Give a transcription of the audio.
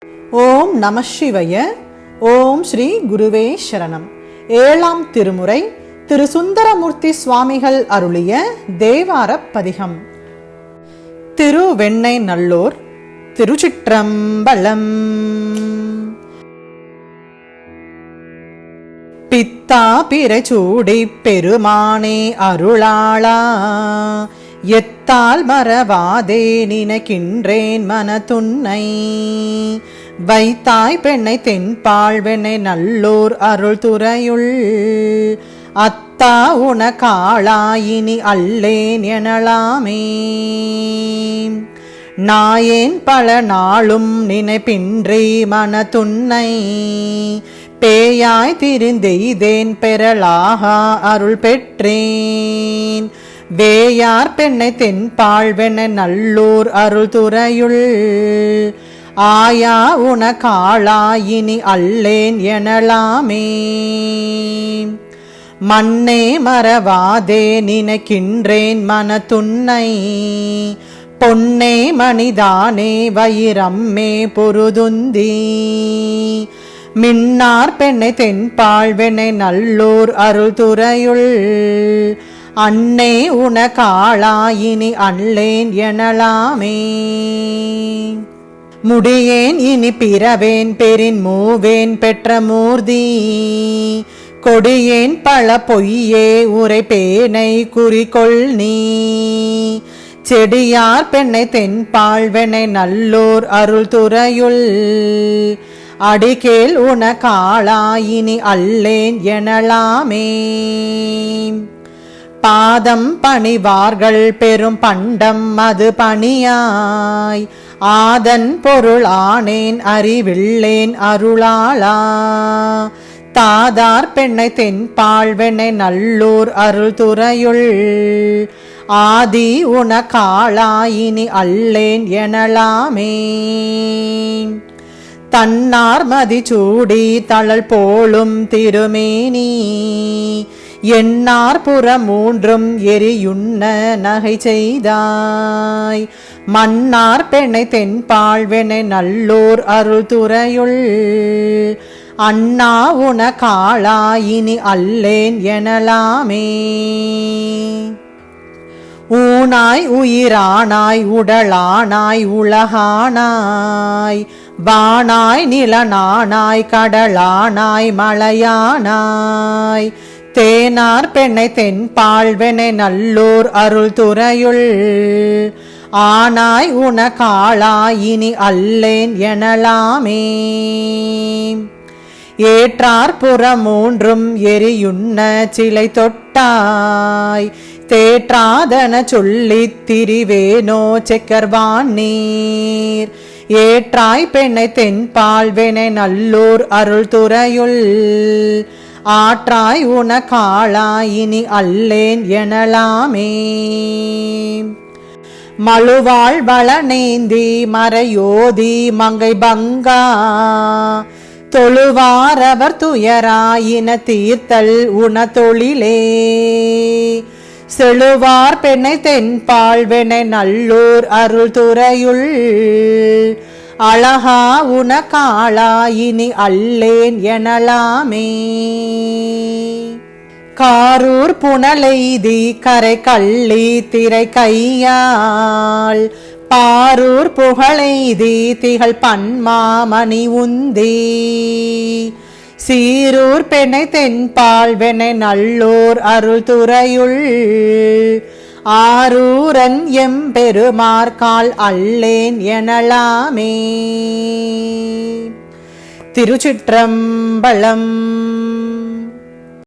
ஓம் நம சிவய. ஓம் ஸ்ரீ குருவே சரணம். ஏழாம் திருமுறை திரு சுந்தரமூர்த்தி சுவாமிகள் அருளிய தேவார பதிகம். திருவெண்ணை நல்லூர். திருச்சிற்றம்பலம். பித்தா பிறைச்சூடி பெருமானே அருளாளா, எத்தால் மறவாதே நினைக்கின்றேன் மனத்துன்னை. வைத்தாய் பெண்ணை தென்பாழ்வெண்ணை நல்லூர் அருள் துறையுள், அத்தா உனக்காளாயினி அல்லேன் எனலாமே. நாயேன் பல நாளும் நினைப்பின்றி மனத்துன்னை, பேயாய் திரிந்தெய்தேன் பெறலாகா அருள் பெற்றேன். வேயார் பெண்ணை தென்பாழ்வெண்ணை நல்லூர் அருள் துறையுள், ஆயா உனக்காளாயினி அல்லேன் எனலாமே. மண்ணே மறவாதே நினைக்கின்றேன் மனத்துன்னை, பொன்னே மணிதானே வயிரம்மே பொருதுந்தி. மின்னார் பெண்ணை தென்பாழ்வெண்ணை நல்லூர் அருள் துறையுள், அன்னே உனக்காளாயினி அல்லேன் எனலாமே. முடியேன் இனி பிறவேன் பெரின் மூவேன் பெற்ற மூர்த்தி, கொடியேன் பல பொய்யே உரைப்பேனை குறிக்கொள் நீ. செடியார் பெண்ணை தென்பாழ்வெண்ணை நல்லூர் அருள் துறையுள், அடிகேள் உனக்காளாயினி அல்லேன் எனலாமே. பாதம் பணிவார்கள் பெரும் பண்டம் அது பணியாய், ஆதன் பொருள் ஆனேன் அறிவில்லேன் அருளாளா. தாதார் பெண்ணை தென்பாழ்வெண்ணை நல்லூர் அருள் துறையுள், ஆதி உனக்காளாயினி அல்லேன் எனலாமே. தன்னார் மதிச்சூடி தழல் போலும் திருமேனி, என்னார் புறம் மூன்றும் எரியுண்ண நகை செய்தாய். மன்னார் பெண்ணை தென்பாழ்வெண்ணை நல்லூர் அருள் துறையுள், அண்ணா உனக்காளாயினி அல்லேன் எனலாமே. ஊனாய் உயிரானாய் உடலானாய் உலகானாய், வானாய் நிலனானாய் கடலானாய் மலையானாய். தேனார் பெண்ணை தென்பாழ்வெண்ணை நல்லூர் அருள் துறையுள், ஆனாய் உனக்காளாயினி அல்லேன் எனலாமே. ஏற்றார் புறம் மூன்றும் எரியுண்ண சிலை தொட்டாய், தேற்றாதன சொல்லித் திரிவேனோ செக்கர்வான் நீர். ஏற்றாய் பெண்ணை தென்பாழ்வெண்ணை நல்லூர் அருள் துறையுள், ஆற்றாய் உனக்காளாயினி அல்லேன் எனலாமே. மழுவாள் வளநேந்தி மறையோதி மங்கை பங்கா, தொழுவாரவர் துயராயின தீர்த்தல் உன தொழிலே. செழுவார் பெண்ணை தென்பாழ்வெண்ணை நல்லூர் அருள் துறையுள், அழகா உனக்காளாயினி அல்லேன் எனலாமே. காரூர் புனலெய்தி கரை கள்ளி திரை கையால், பாரூர் புகழெய்தி திகழ் பன்மாமணி உந்தி. சீரூர் பெண்ணை தென்பாழ்வெண்ணை நல்லூர் அருள் துறையுள், ஆரூரன் எம்பெருமார்கால் அல்லேன் எனலாமே. திருச்சிற்றம்பலம்.